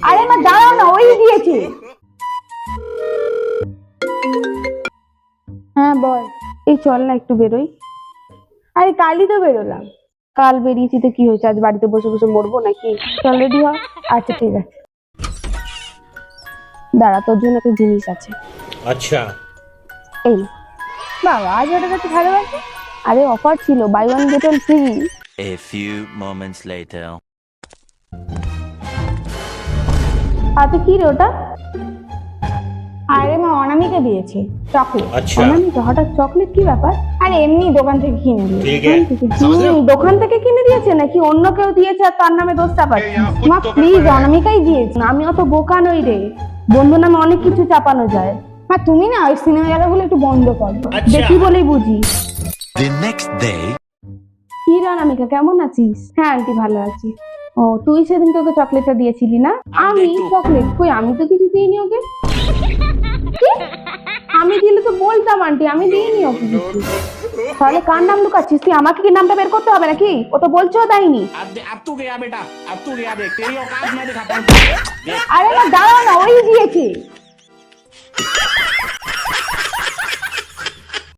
আরে মা দাঁড়াও না, ওই দিয়েছে। হ্যাঁ বল। এই চল না একটু বেরোই। আরে কালই তো বেরোলাম। কাল বেরিয়েছি তো কি হয়েছে, আজ বাড়িতে বসে বসে মরবো নাকি? চল রেডি হ। আচ্ছা ঠিক আছে, দাঁড়া তোর জন্য একটা জিনিস আছে। अच्छा এই নে। বাবা আজ ওটা কাছে ভালোবাসে। আরে অফার ছিল, buy one get one free. A few moments later. হাতে কি রে ওটা? আরে মা অনামিকা দিয়েছে চকলেট। আচ্ছা। অনামিকা হঠাৎ চকলেট, কি ব্যাপার? আরে এমনি দোকান থেকে কিনে দিয়েছে। ঠিক আছে। দোকান থেকে কিনে দিয়েছে নাকি অন্য কেউ দিয়েছে আর তার নামে দোষ চাপাচ্ছে? মা প্লিজ, অনামিকাই দিয়েছে। আমি অত বোকা নই রে, বন্ধু নামে অনেক কিছু চাপানো যায়। মা তুমি না ওই সিনেমা গেলাগুলো একটু বন্ধ করো, দেখি বলেই বুঝি। The next day. কি রে অনামিকা, কেমন আছিস? হ্যাঁ আন্টি ভালো আছি। ও তুই সেদিনকে ওকে চকলেটটা দিয়েছিলি না? আমি চকলেট কই? আমি তো কিছু দিইনি ওকে। কি? আমি দিলে তো বলতাম আন্টি, আমি দিইনি ওকে কিছু। তাহলে কার নাম লুকাচ্ছিস তুই? আমাকে কি নামটা বের করতে হবে নাকি? ও তো বলছেও দেয়নি। अब तू गया बेटा, अब तू गया, देख तेरी औकात मैं दिखाता हूँ। আরে না দাঁড়াও না, ওই দিয়েছে।